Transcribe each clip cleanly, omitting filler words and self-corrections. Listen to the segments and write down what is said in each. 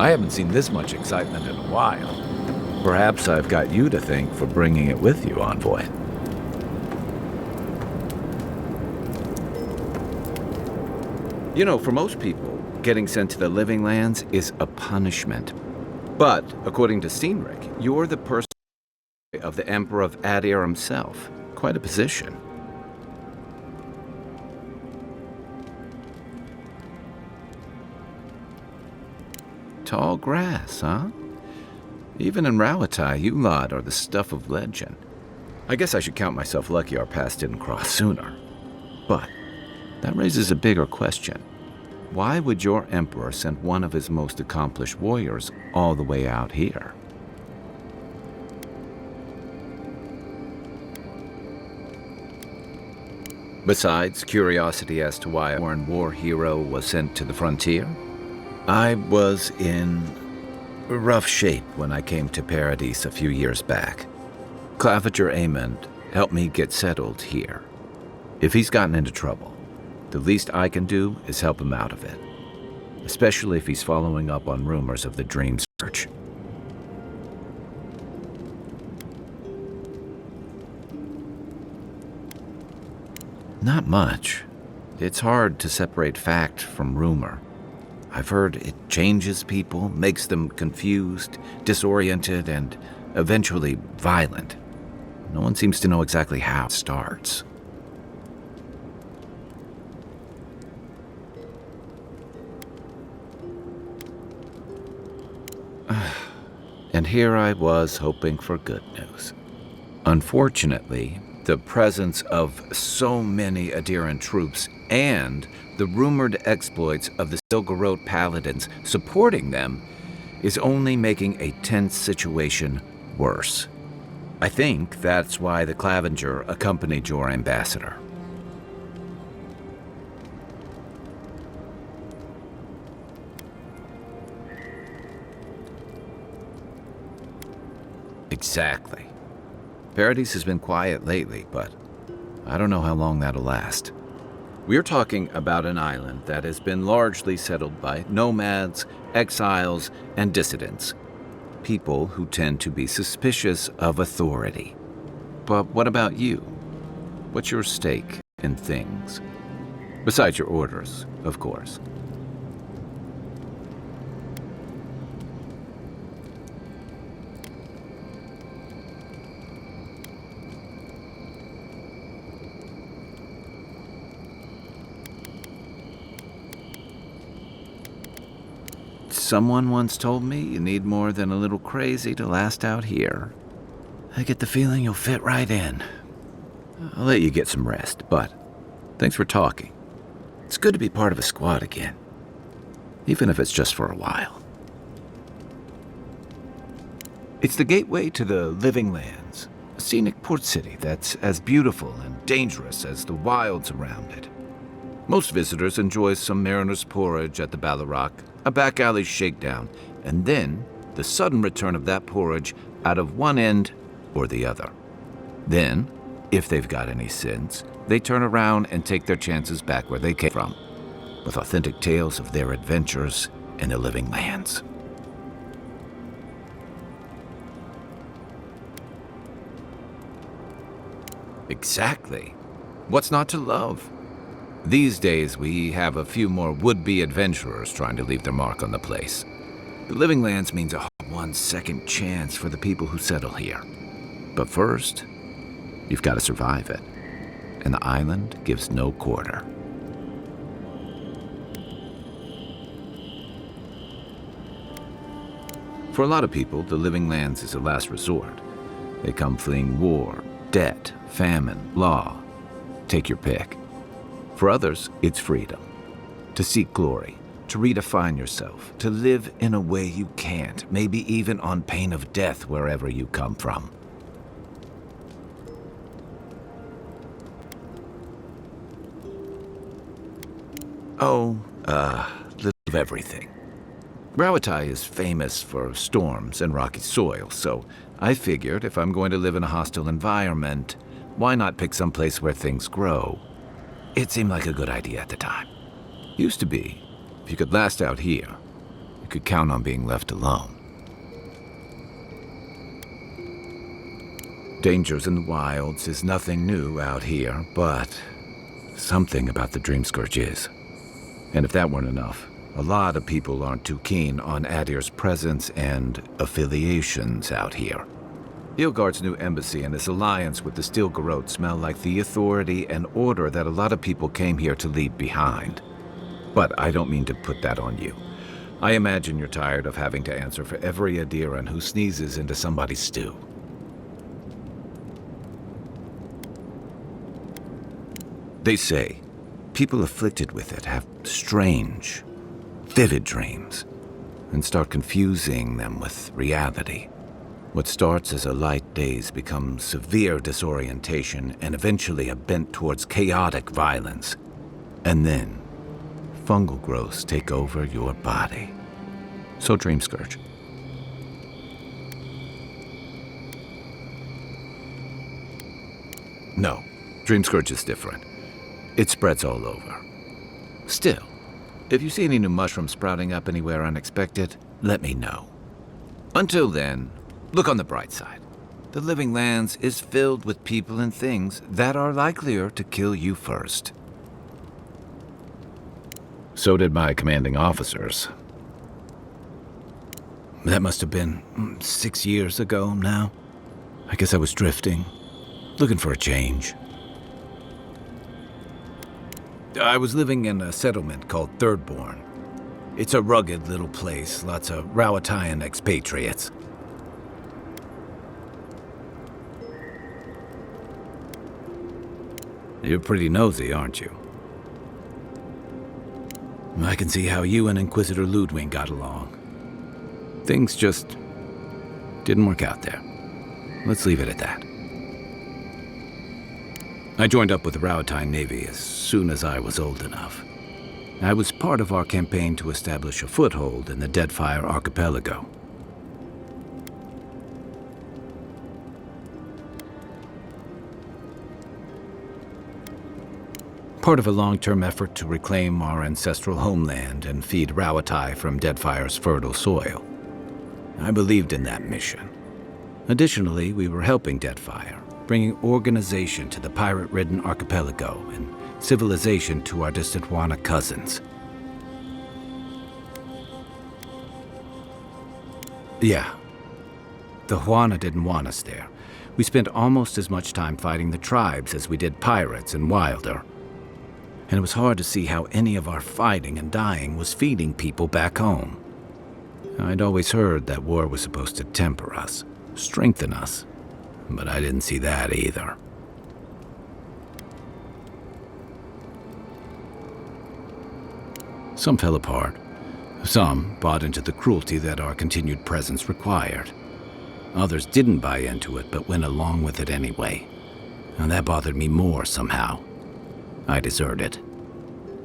I haven't seen this much excitement in a while. Perhaps I've got you to thank for bringing it with you, Envoy. You know, for most people, getting sent to the Living Lands is a punishment. But, according to Steenrick, you're the person of the Emperor of Adir himself. Quite a position. Tall grass, huh? Even in Rawatai, you lot are the stuff of legend. I guess I should count myself lucky our paths didn't cross sooner. But that raises a bigger question. Why would your emperor send one of his most accomplished warriors all the way out here? Besides curiosity as to why a foreign war hero was sent to the frontier, I was in rough shape when I came to Paradise a few years back. Claviger Amond helped me get settled here. If he's gotten into trouble, the least I can do is help him out of it, especially if he's following up on rumors of the Dream Search. Not much. It's hard to separate fact from rumor. I've heard it changes people, makes them confused, disoriented, and eventually violent. No one seems to know exactly how it starts. And here I was hoping for good news. Unfortunately, the presence of so many Adiran troops and the rumored exploits of the Silgarot paladins supporting them is only making a tense situation worse. I think that's why the Clavinger accompanied your ambassador. Exactly. Paradise has been quiet lately, but I don't know how long that'll last. We're talking about an island that has been largely settled by nomads, exiles, and dissidents. People who tend to be suspicious of authority. But what about you? What's your stake in things? Besides your orders, of course. Someone once told me you need more than a little crazy to last out here. I get the feeling you'll fit right in. I'll let you get some rest, but thanks for talking. It's good to be part of a squad again, even if it's just for a while. It's the gateway to the Living Lands, a scenic port city that's as beautiful and dangerous as the wilds around it. Most visitors enjoy some mariner's porridge at the Balarock, a back alley shakedown, and then the sudden return of that porridge out of one end or the other. Then, if they've got any sense, they turn around and take their chances back where they came from, with authentic tales of their adventures in the Living Lands. Exactly. What's not to love? These days, we have a few more would-be adventurers trying to leave their mark on the place. The Living Lands means a one-second chance for the people who settle here. But first, you've got to survive it. And the island gives no quarter. For a lot of people, the Living Lands is a last resort. They come fleeing war, debt, famine, law. Take your pick. For others, it's freedom. To seek glory, to redefine yourself, to live in a way you can't, maybe even on pain of death wherever you come from. Little of everything. Rawatai is famous for storms and rocky soil, so I figured if I'm going to live in a hostile environment, why not pick some place where things grow? It seemed like a good idea at the time. Used to be, if you could last out here, you could count on being left alone. Dangers in the wilds is nothing new out here, but something about the Dream Scourge is. And if that weren't enough, a lot of people aren't too keen on Adir's presence and affiliations out here. Ilgard's new embassy and his alliance with the Steel Garrote smell like the authority and order that a lot of people came here to leave behind. But I don't mean to put that on you. I imagine you're tired of having to answer for every Adiran who sneezes into somebody's stew. They say people afflicted with it have strange, vivid dreams and start confusing them with reality. What starts as a light daze becomes severe disorientation and eventually a bent towards chaotic violence. And then, fungal growths take over your body. So Dream Scourge. No, Dream Scourge is different. It spreads all over. Still, if you see any new mushrooms sprouting up anywhere unexpected, let me know. Until then, look on the bright side. The Living Lands is filled with people and things that are likelier to kill you first. So did my commanding officers. That must have been 6 years ago now. I guess I was drifting, looking for a change. I was living in a settlement called Thirdborn. It's a rugged little place, lots of Rawatayan expatriates. You're pretty nosy, aren't you? I can see how you and Inquisitor Ludwig got along. Things just didn't work out there. Let's leave it at that. I joined up with the Rawatayan Navy as soon as I was old enough. I was part of our campaign to establish a foothold in the Deadfire Archipelago. Part of a long-term effort to reclaim our ancestral homeland and feed Rawatai from Deadfire's fertile soil. I believed in that mission. Additionally, we were helping Deadfire, bringing organization to the pirate-ridden archipelago and civilization to our distant Wana cousins. Yeah, the Wana didn't want us there. We spent almost as much time fighting the tribes as we did pirates and Wilder. And it was hard to see how any of our fighting and dying was feeding people back home. I'd always heard that war was supposed to temper us, strengthen us, but I didn't see that either. Some fell apart. Some bought into the cruelty that our continued presence required. Others didn't buy into it, but went along with it anyway. And that bothered me more somehow. I deserted.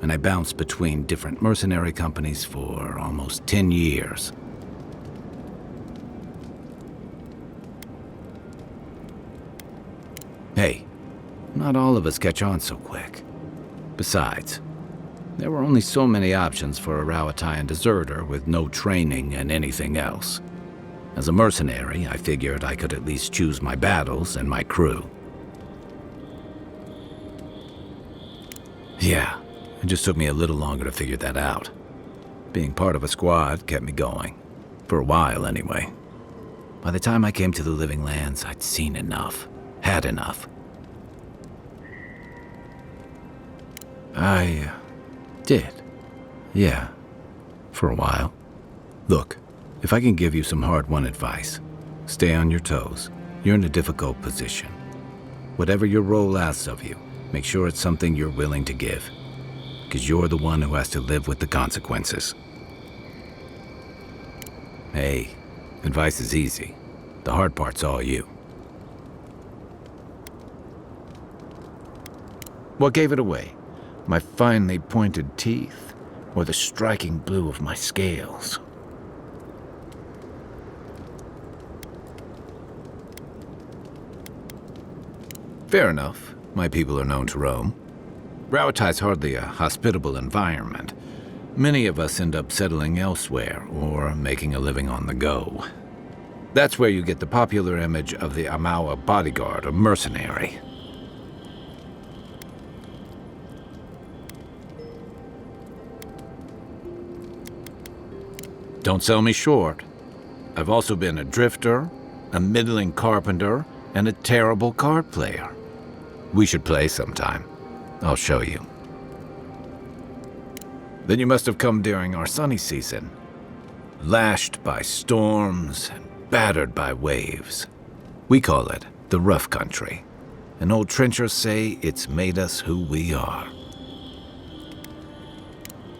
And I bounced between different mercenary companies for almost 10 years. Hey, not all of us catch on so quick. Besides, there were only so many options for a Rawatayan deserter with no training and anything else. As a mercenary, I figured I could at least choose my battles and my crew. Yeah, it just took me a little longer to figure that out. Being part of a squad kept me going. For a while, anyway. By the time I came to the Living Lands, I'd seen enough. Had enough. I did. Yeah. For a while. Look, if I can give you some hard-won advice, stay on your toes. You're in a difficult position. Whatever your role asks of you, make sure it's something you're willing to give. Because you're the one who has to live with the consequences. Hey, advice is easy. The hard part's all you. What gave it away? My finely pointed teeth, or the striking blue of my scales? Fair enough. My people are known to roam. Rawatai's hardly a hospitable environment. Many of us end up settling elsewhere or making a living on the go. That's where you get the popular image of the Amawa bodyguard or mercenary. Don't sell me short. I've also been a drifter, a middling carpenter, and a terrible card player. We should play sometime. I'll show you. Then you must have come during our sunny season, lashed by storms and battered by waves. We call it the rough country, and old trenchers say it's made us who we are.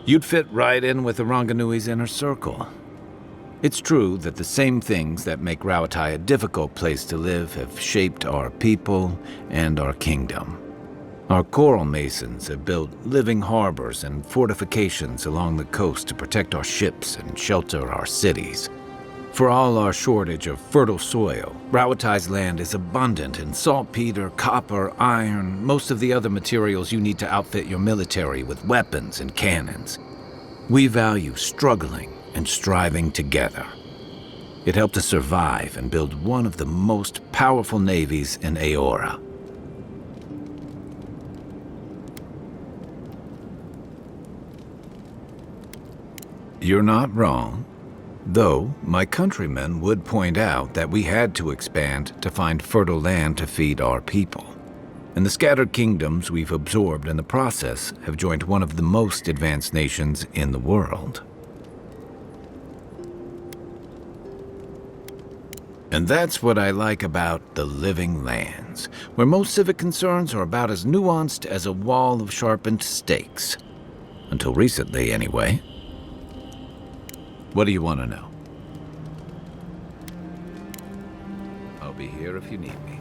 You'd fit right in with the Ranganui's inner circle. It's true that the same things that make Rauatai a difficult place to live have shaped our people and our kingdom. Our coral masons have built living harbors and fortifications along the coast to protect our ships and shelter our cities. For all our shortage of fertile soil, Rauatai's land is abundant in saltpeter, copper, iron, most of the other materials you need to outfit your military with weapons and cannons. We value struggling and striving together. It helped us survive and build one of the most powerful navies in Aora. You're not wrong, though my countrymen would point out that we had to expand to find fertile land to feed our people. And the scattered kingdoms we've absorbed in the process have joined one of the most advanced nations in the world. And that's what I like about the living lands, where most civic concerns are about as nuanced as a wall of sharpened stakes. Until recently, anyway. What do you want to know? I'll be here if you need me.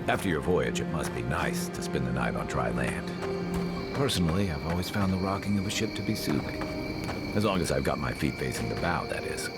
After your voyage, it must be nice to spend the night on dry land. Personally, I've always found the rocking of a ship to be soothing. As long as I've got my feet facing the bow, that is.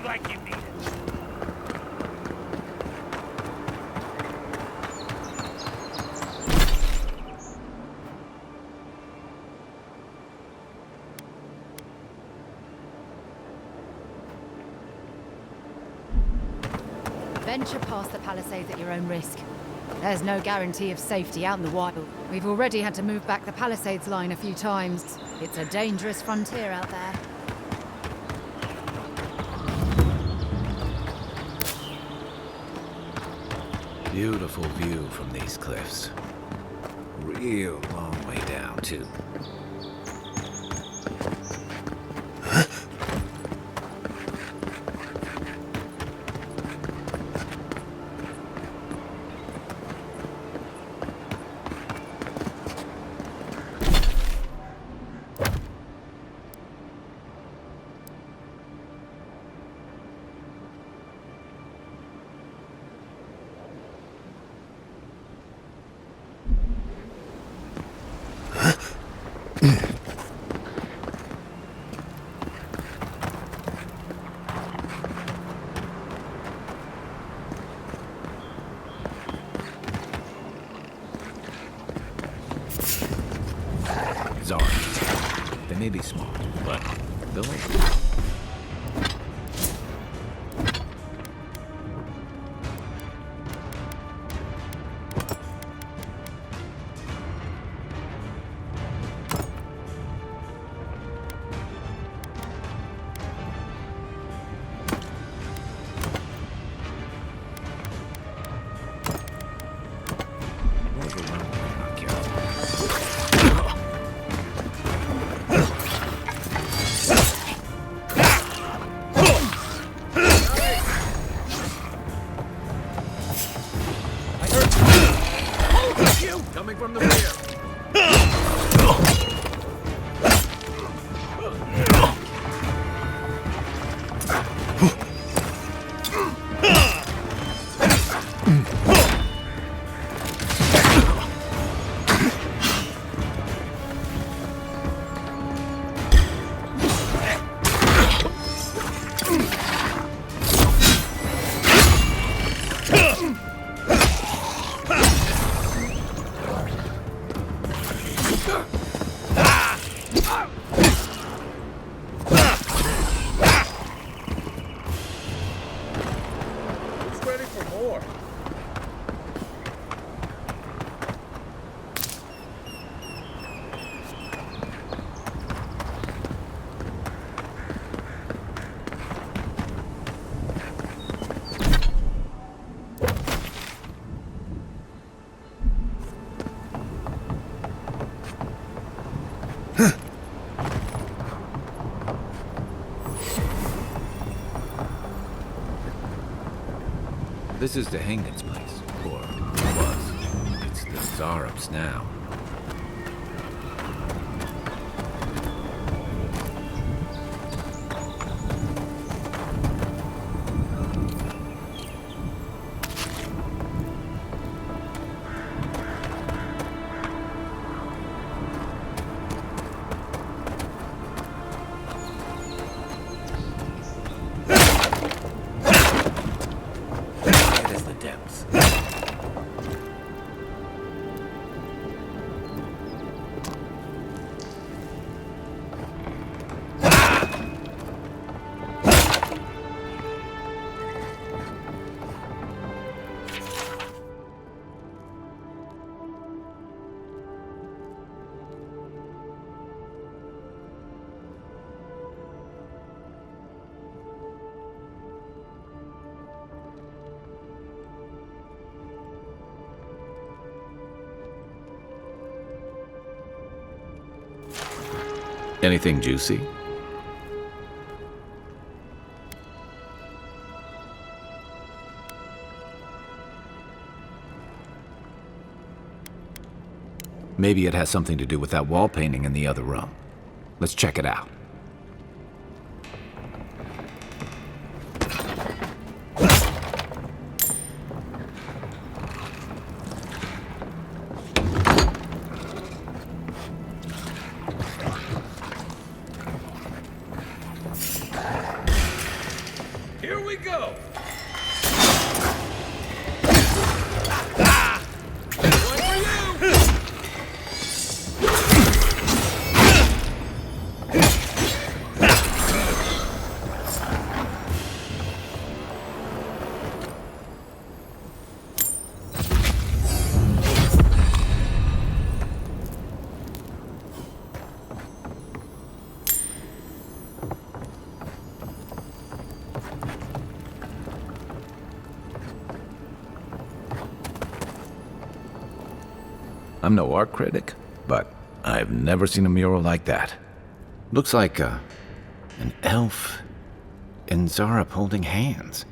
like you need it. Venture past the palisades at your own risk. There's no guarantee of safety out in the wild. We've already had to move back the palisades line a few times. It's a dangerous frontier out there. Beautiful view from these cliffs. Real long way down, too. They may be small, but they'll open. Coming from the rear. This is Dengen's place, or was. It's the Czarup's now. Anything juicy? Maybe it has something to do with that wall painting in the other room. Let's check it out. Here we go! I'm no art critic, but I've never seen a mural like that. Looks like an elf and Zara holding hands.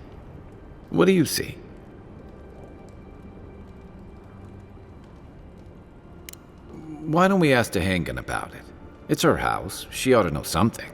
What do you see? Why don't we ask Dengen about it? It's her house. She ought to know something.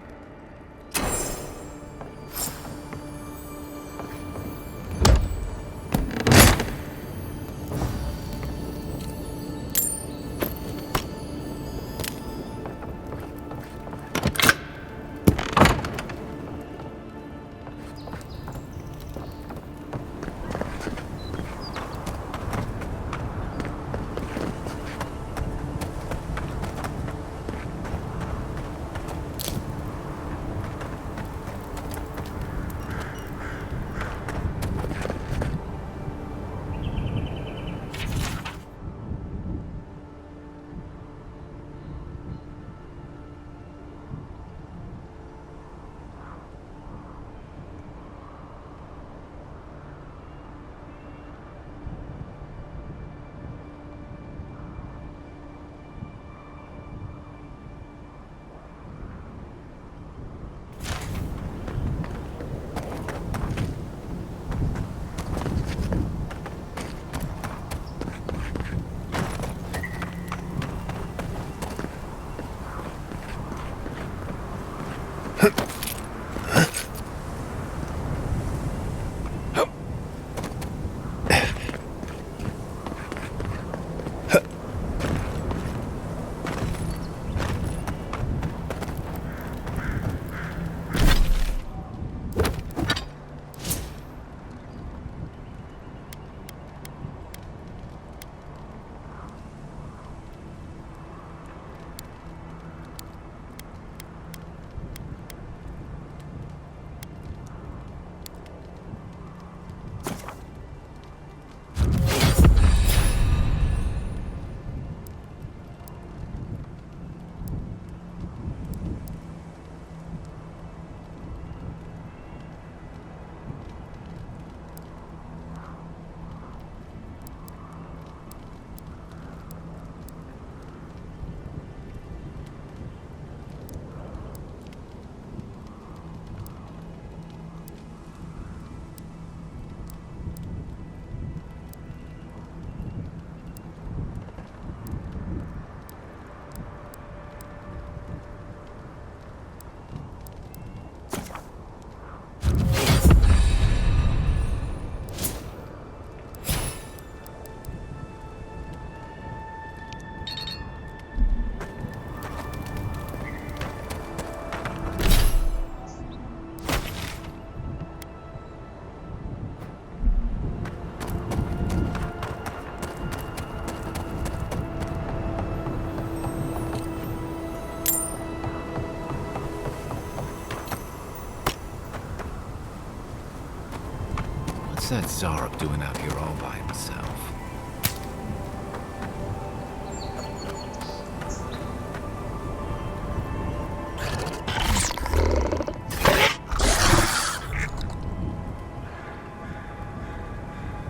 What's that Zarok doing out here all by himself?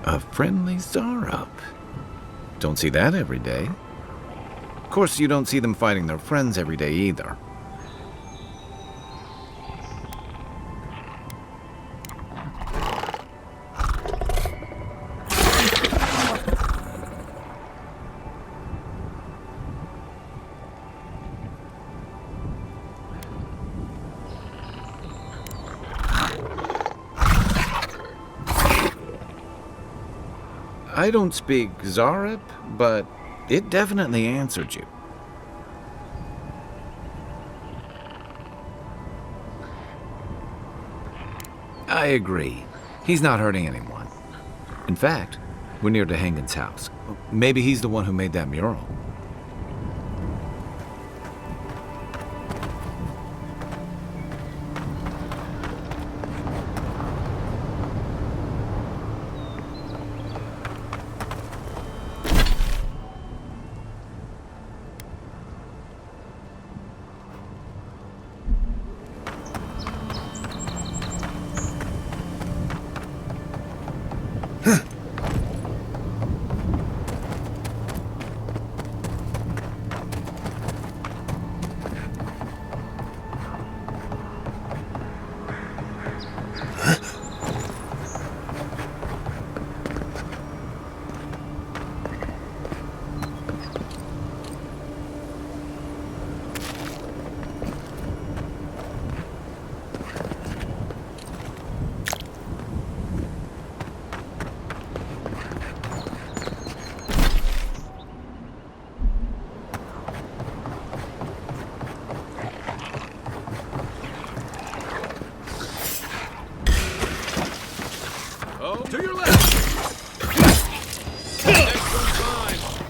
A friendly Zarok. Don't see that every day. Of course, you don't see them fighting their friends every day either. I don't speak Zarep, but it definitely answered you. I agree. He's not hurting anyone. In fact, we're near Dengen's house. Maybe he's the one who made that mural. To your left! Excellent time!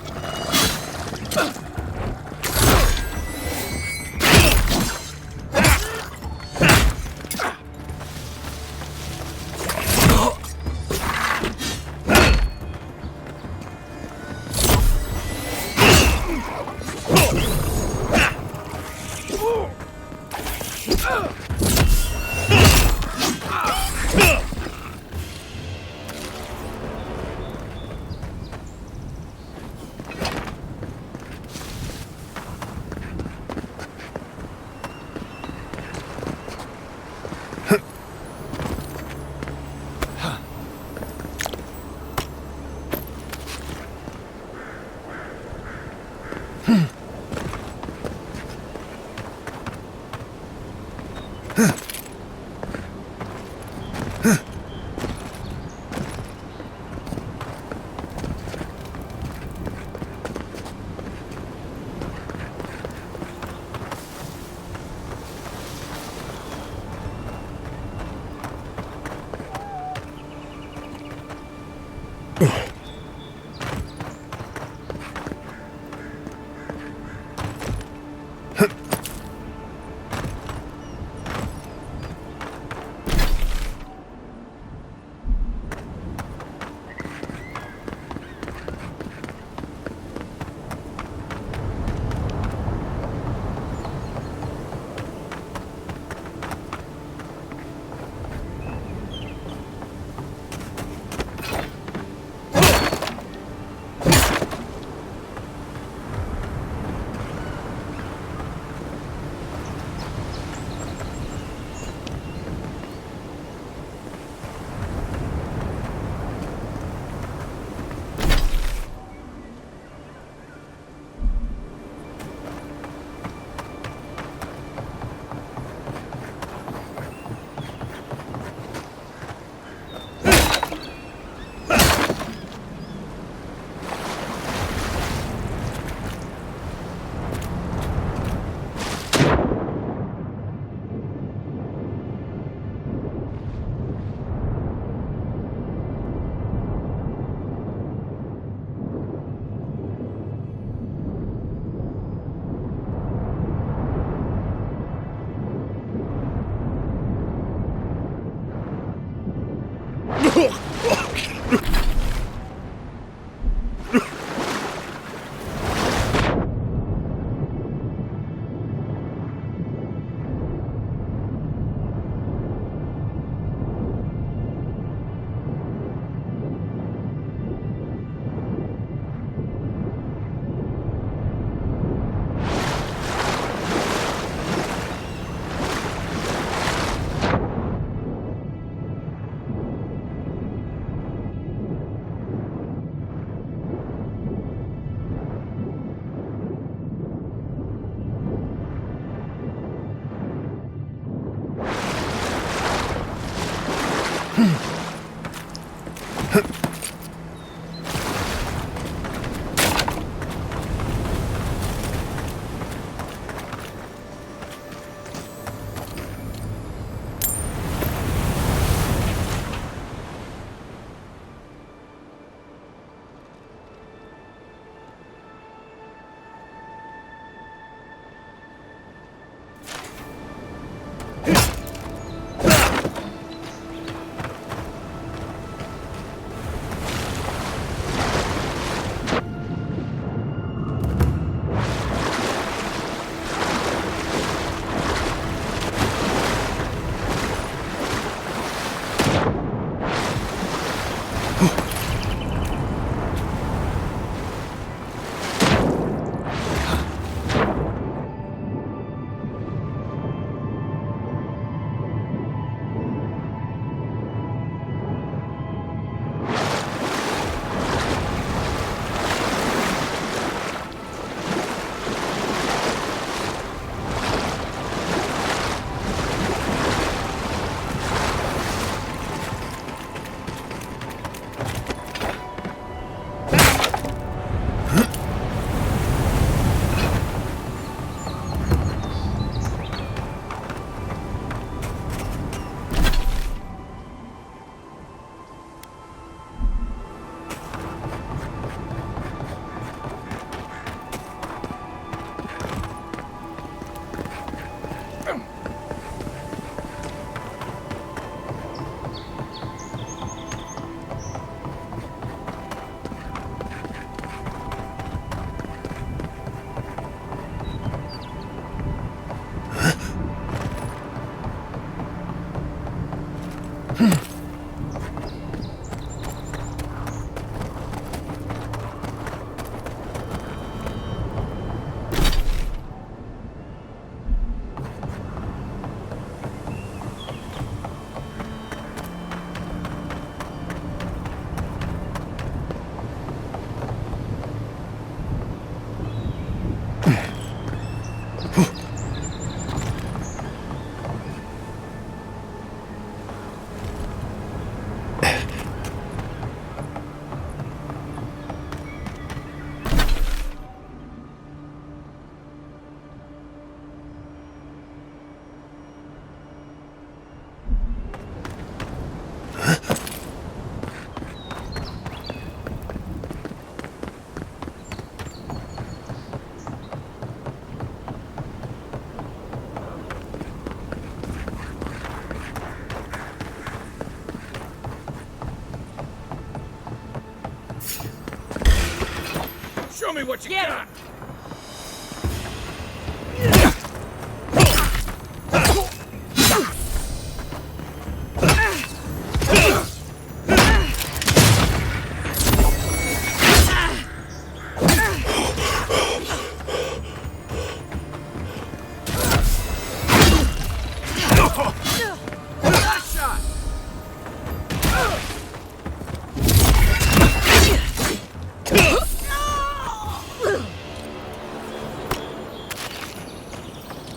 Show me what you got!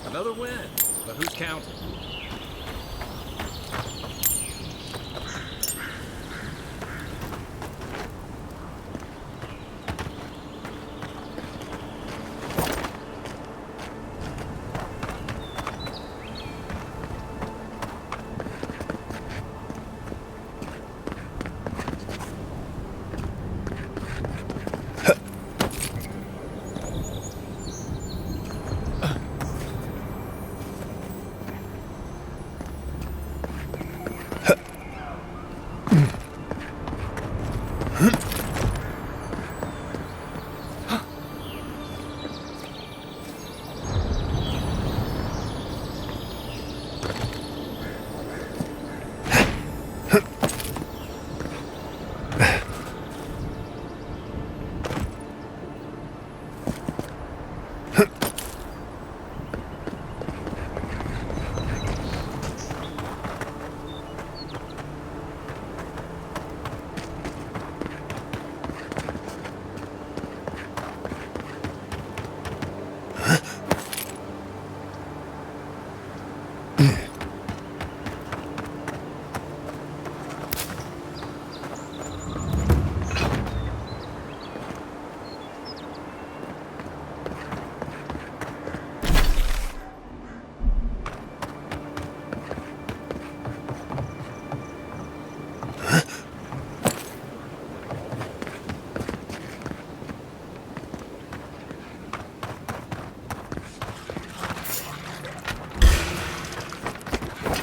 Another win, but who's counting?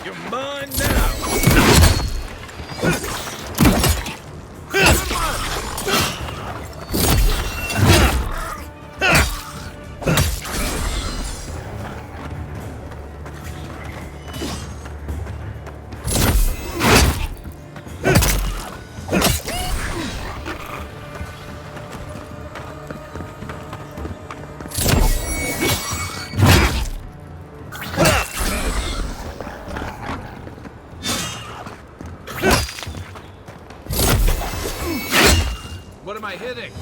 You're mine now! What am I hitting?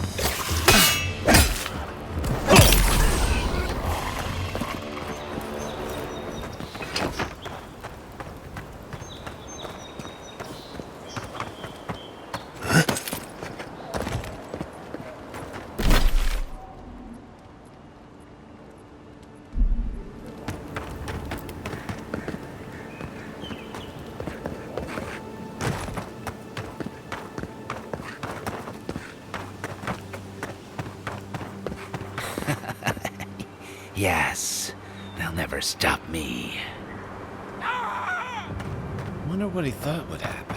Yes, they'll never stop me. Wonder what he thought would happen.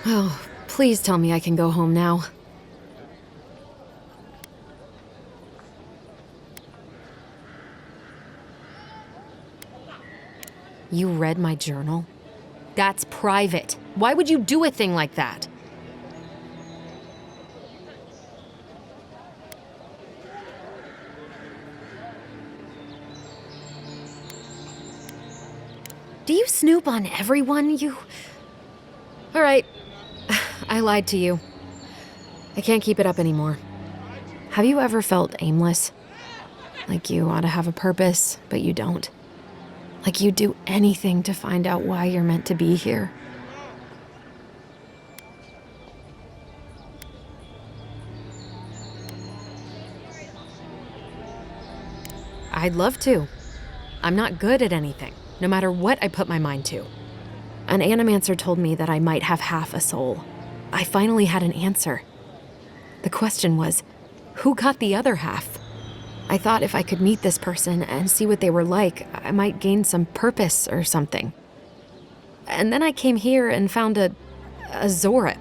Oh, please tell me I can go home now. You read my journal? That's private. Why would you do a thing like that? Do you snoop on everyone? All right. I lied to you. I can't keep it up anymore. Have you ever felt aimless? Like you ought to have a purpose, but you don't? Like you'd do anything to find out why you're meant to be here? I'd love to. I'm not good at anything, no matter what I put my mind to. An animancer told me that I might have half a soul. I finally had an answer. The question was, who got the other half? I thought if I could meet this person and see what they were like, I might gain some purpose or something. And then I came here and found a Zorip.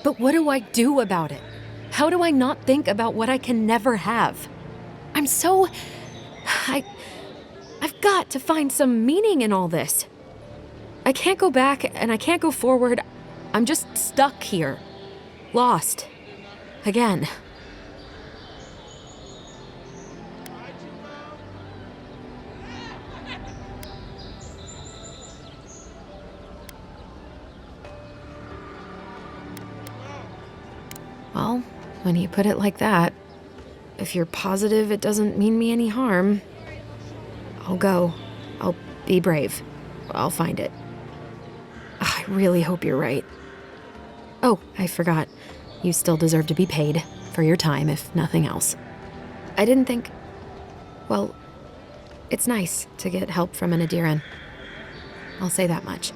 But what do I do about it? How do I not think about what I can never have? I've got to find some meaning in all this. I can't go back and I can't go forward. I'm just stuck here. Lost. Again. Well, when you put it like that, if you're positive it doesn't mean me any harm, I'll go. I'll be brave. I'll find it. I really hope you're right. Oh, I forgot. You still deserve to be paid for your time, if nothing else. I didn't think... Well, it's nice to get help from an Adiran. I'll say that much.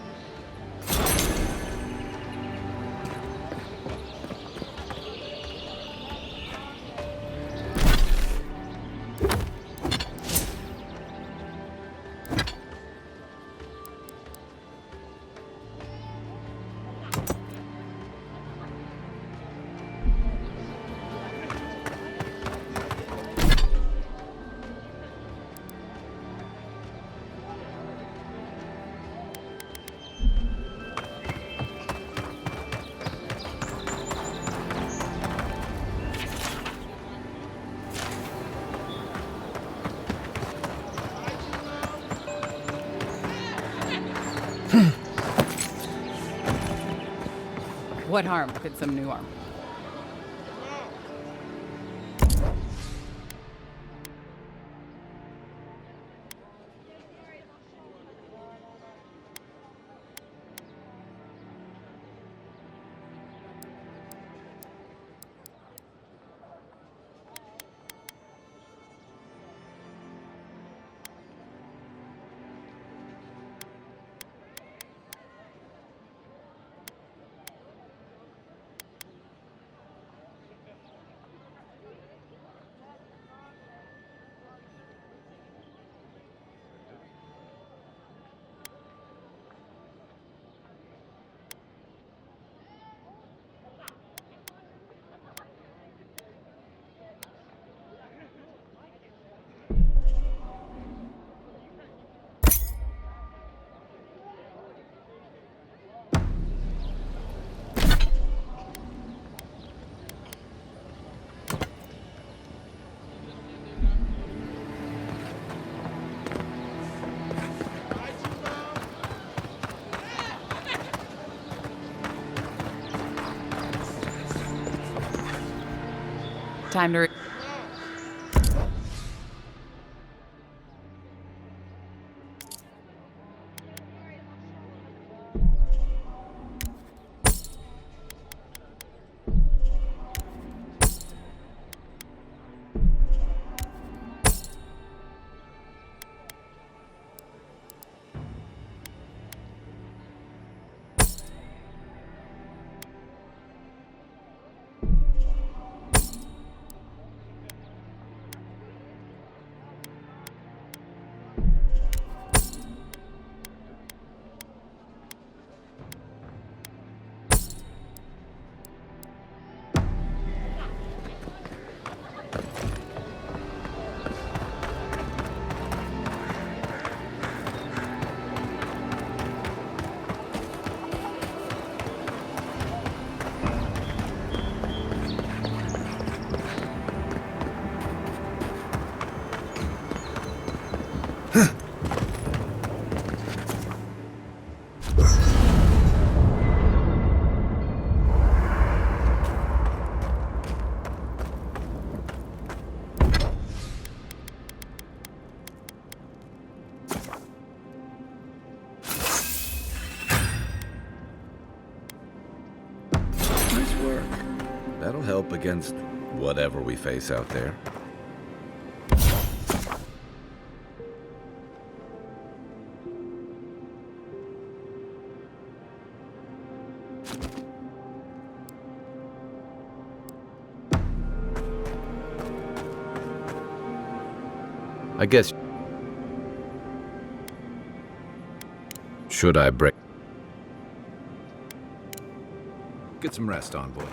What harm could some new armor? time to... Nice work. That'll help against whatever we face out there. I guess... Should I break? Get some rest, envoy.